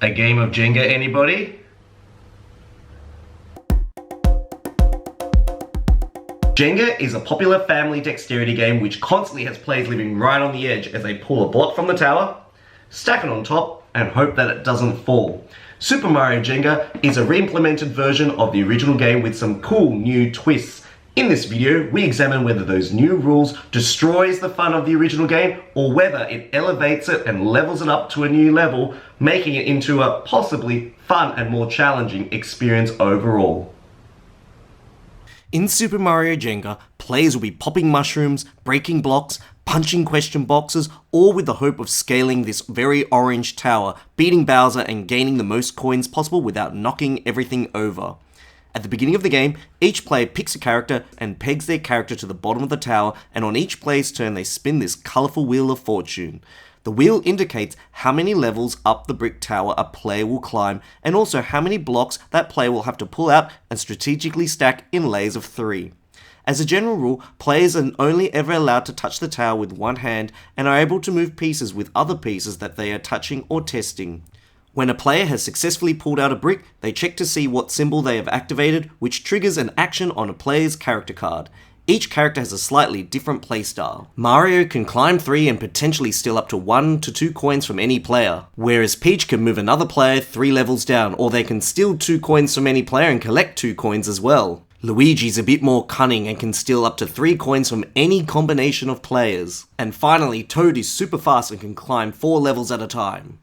A game of Jenga, anybody? Jenga is a popular family dexterity game which constantly has players living right on the edge as they pull a block from the tower, stack it on top, and hope that it doesn't fall. Super Mario Jenga is a re-implemented version of the original game with some cool new twists. In this video, we examine whether those new rules destroys the fun of the original game or whether it elevates it and levels it up to a new level, making it into a possibly fun and more challenging experience overall. In Super Mario Jenga, players will be popping mushrooms, breaking blocks, punching question boxes, all with the hope of scaling this very orange tower, beating Bowser and gaining the most coins possible without knocking everything over. At the beginning of the game, each player picks a character and pegs their character to the bottom of the tower, and on each player's turn they spin this colourful wheel of fortune. The wheel indicates how many levels up the brick tower a player will climb, and also how many blocks that player will have to pull out and strategically stack in layers of 3. As a general rule, players are only ever allowed to touch the tower with one hand and are able to move pieces with other pieces that they are touching or testing. When a player has successfully pulled out a brick, they check to see what symbol they have activated, which triggers an action on a player's character card. Each character has a slightly different playstyle. Mario can climb 3 and potentially steal up to 1 to 2 coins from any player, whereas Peach can move another player 3 levels down, or they can steal 2 coins from any player and collect 2 coins as well. Luigi's a bit more cunning and can steal up to 3 coins from any combination of players. And finally, Toad is super fast and can climb 4 levels at a time.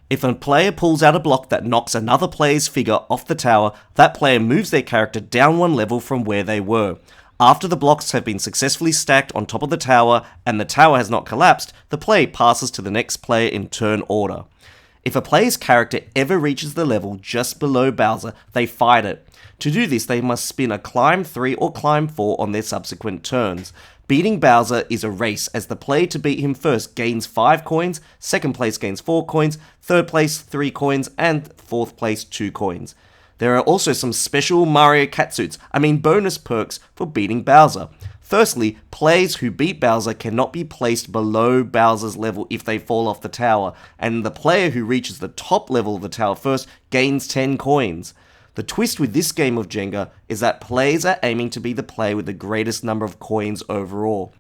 If a player pulls out a block that knocks another player's figure off the tower, that player moves their character down 1 level from where they were. After the blocks have been successfully stacked on top of the tower and the tower has not collapsed, the play passes to the next player in turn order. If a player's character ever reaches the level just below Bowser, they fight it. To do this, they must spin a climb 3 or climb 4 on their subsequent turns. Beating Bowser is a race, as the player to beat him first gains 5 coins, second place gains 4 coins, third place 3 coins, and fourth place 2 coins. There are also some special Mario bonus perks for beating Bowser. Firstly, players who beat Bowser cannot be placed below Bowser's level if they fall off the tower, and the player who reaches the top level of the tower first gains 10 coins. The twist with this game of Jenga is that players are aiming to be the player with the greatest number of coins overall.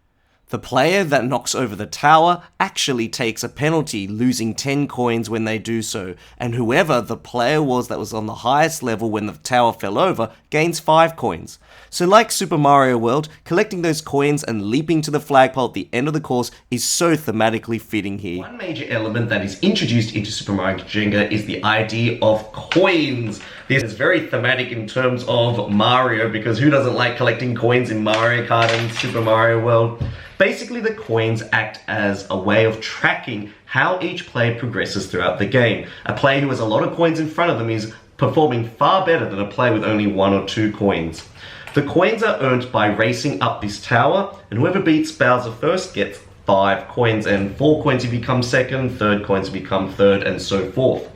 The player that knocks over the tower actually takes a penalty, losing 10 coins when they do so, and whoever the player was that was on the highest level when the tower fell over gains 5 coins. So like Super Mario World, collecting those coins and leaping to the flagpole at the end of the course is so thematically fitting here. One major element that is introduced into Super Mario Jenga is the idea of coins. This is very thematic in terms of Mario, because who doesn't like collecting coins in Mario Kart and Super Mario World? Basically, the coins act as a way of tracking how each player progresses throughout the game. A player who has a lot of coins in front of them is performing far better than a player with only 1 or 2 coins. The coins are earned by racing up this tower, and whoever beats Bowser first gets 5 coins, and 4 coins if you become second, 3rd coins if you become third, and so forth.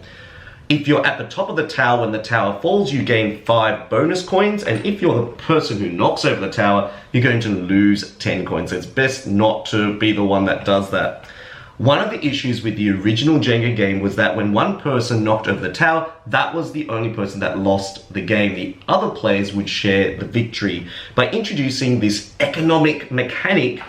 If you're at the top of the tower when the tower falls, you gain 5 bonus coins, and if you're the person who knocks over the tower, you're going to lose 10 coins. So it's best not to be the one that does that. One of the issues with the original Jenga game was that when one person knocked over the tower, that was the only person that lost the game. The other players would share the victory. By introducing this economic mechanic,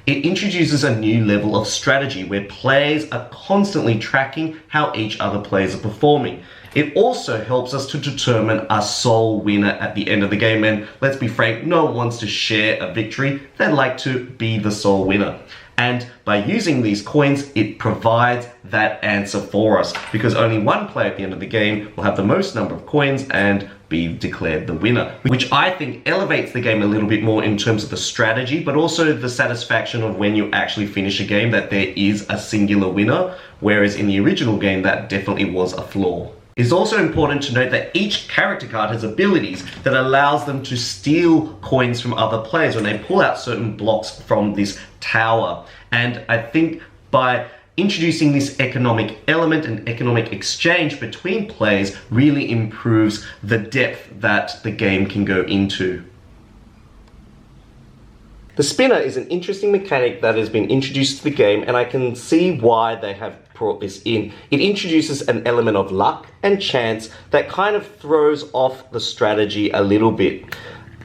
it introduces a new level of strategy where players are constantly tracking how each other players are performing. It also helps us to determine a sole winner at the end of the game, and let's be frank, no one wants to share a victory. They'd like to be the sole winner. And by using these coins, it provides that answer for us, because only one player at the end of the game will have the most number of coins and be declared the winner, which I think elevates the game a little bit more in terms of the strategy, but also the satisfaction of when you actually finish a game that there is a singular winner, whereas in the original game that definitely was a flaw. It's also important to note that each character card has abilities that allows them to steal coins from other players when they pull out certain blocks from this tower. And I think by introducing this economic element and economic exchange between players really improves the depth that the game can go into. The spinner is an interesting mechanic that has been introduced to the game, and I can see why they have brought this in. It introduces an element of luck and chance that kind of throws off the strategy a little bit.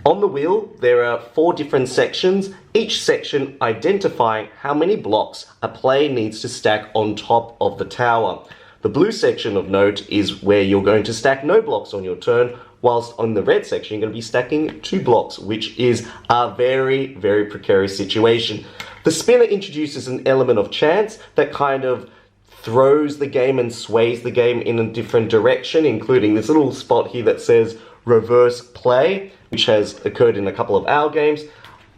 On the wheel, there are 4 different sections, each section identifying how many blocks a player needs to stack on top of the tower. The blue section of note is where you're going to stack no blocks on your turn, whilst on the red section you're going to be stacking 2 blocks, which is a very, very precarious situation. The spinner introduces an element of chance that kind of throws the game and sways the game in a different direction, including this little spot here that says reverse play, which has occurred in a couple of our games.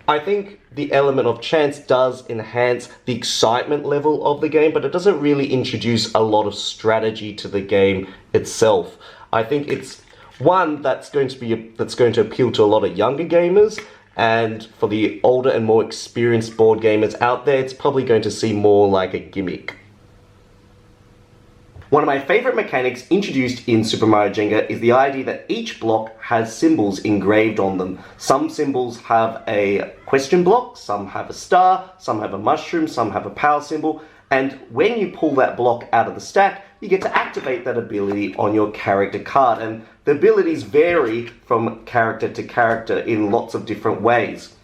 I think the element of chance does enhance the excitement level of the game, but it doesn't really introduce a lot of strategy to the game itself. I think it's one that's going to appeal to a lot of younger gamers, and for the older and more experienced board gamers out there, it's probably going to seem more like a gimmick. One of my favorite mechanics introduced in Super Mario Jenga is the idea that each block has symbols engraved on them. Some symbols have a question block, some have a star, some have a mushroom, some have a power symbol, and when you pull that block out of the stack, you get to activate that ability on your character card, and the abilities vary from character to character in lots of different ways.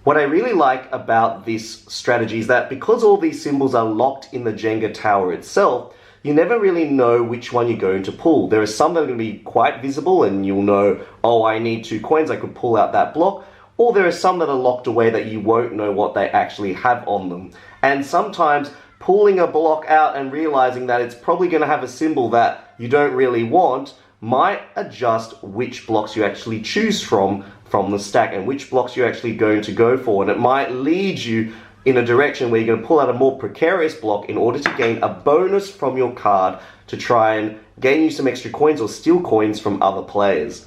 What I really like about this strategy is that because all these symbols are locked in the Jenga tower itself, you never really know which one you're going to pull. There are some that are going to be quite visible and you'll know, oh, I need 2 coins, I could pull out that block. Or there are some that are locked away that you won't know what they actually have on them. And sometimes pulling a block out and realizing that it's probably going to have a symbol that you don't really want might adjust which blocks you actually choose from the stack and which blocks you're actually going to go for. And it might lead you in a direction where you're going to pull out a more precarious block in order to gain a bonus from your card to try and gain you some extra coins or steal coins from other players.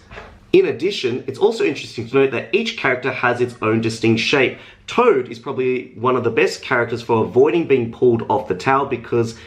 In addition, it's also interesting to note that each character has its own distinct shape. Toad is probably one of the best characters for avoiding being pulled off the tower because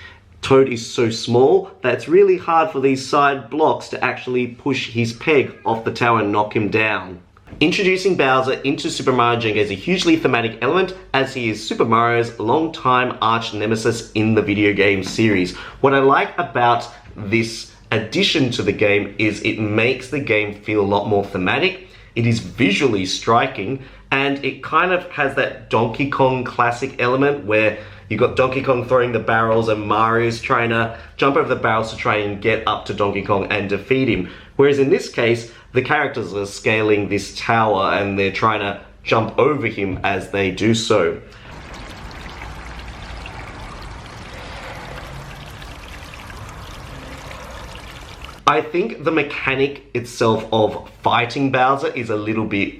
Toad is so small that it's really hard for these side blocks to actually push his peg off the tower and knock him down. Introducing Bowser into Super Mario Jenga is a hugely thematic element, as he is Super Mario's longtime arch nemesis in the video game series. What I like about this addition to the game is it makes the game feel a lot more thematic. It is visually striking, and it kind of has that Donkey Kong classic element where you've got Donkey Kong throwing the barrels and Mario's trying to jump over the barrels to try and get up to Donkey Kong and defeat him. Whereas in this case, the characters are scaling this tower and they're trying to jump over him as they do so. I think the mechanic itself of fighting Bowser is a little bit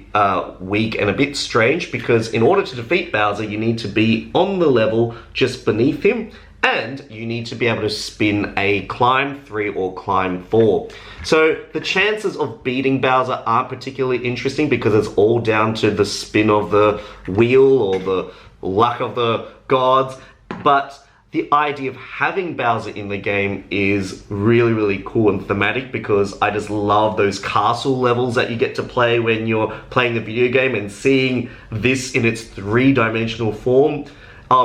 weak and a bit strange, because in order to defeat Bowser you need to be on the level just beneath him, and you need to be able to spin a climb 3 or climb 4. So the chances of beating Bowser aren't particularly interesting because it's all down to the spin of the wheel or the luck of the gods, but the idea of having Bowser in the game is really, really cool and thematic, because I just love those castle levels that you get to play when you're playing the video game, and seeing this in its 3-dimensional form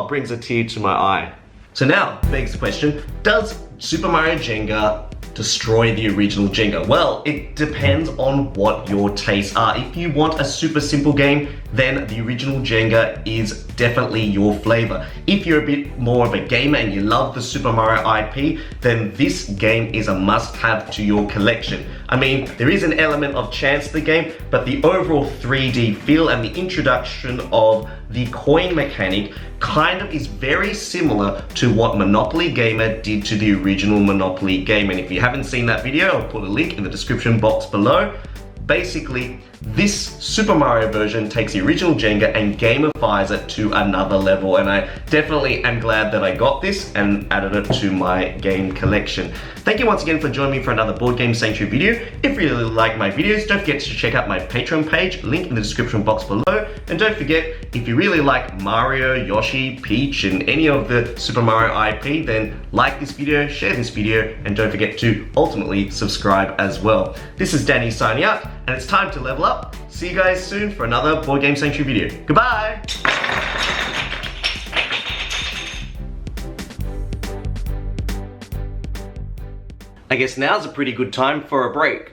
brings a tear to my eye. So now, begs the question, does Super Mario Jenga destroy the original Jenga? Well, it depends on what your tastes are. If you want a super simple game, then the original Jenga is definitely your flavor. If you're a bit more of a gamer and you love the Super Mario IP, then this game is a must-have to your collection. I mean, there is an element of chance to the game, but the overall 3D feel and the introduction of the coin mechanic kind of is very similar to what Monopoly Gamer did to the original Monopoly game. And if you haven't seen that video, I'll put a link in the description box below. Basically, this Super Mario version takes the original Jenga and gamifies it to another level, and I definitely am glad that I got this and added it to my game collection. Thank you once again for joining me for another Board Game Sanctuary video. If you really like my videos, don't forget to check out my Patreon page, link in the description box below. And don't forget, if you really like Mario, Yoshi, Peach, and any of the Super Mario IP, then like this video, share this video, and don't forget to ultimately subscribe as well. This is Danny signing out, and it's time to level up. See you guys soon for another Board Game Sanctuary video. Goodbye! I guess now's a pretty good time for a break.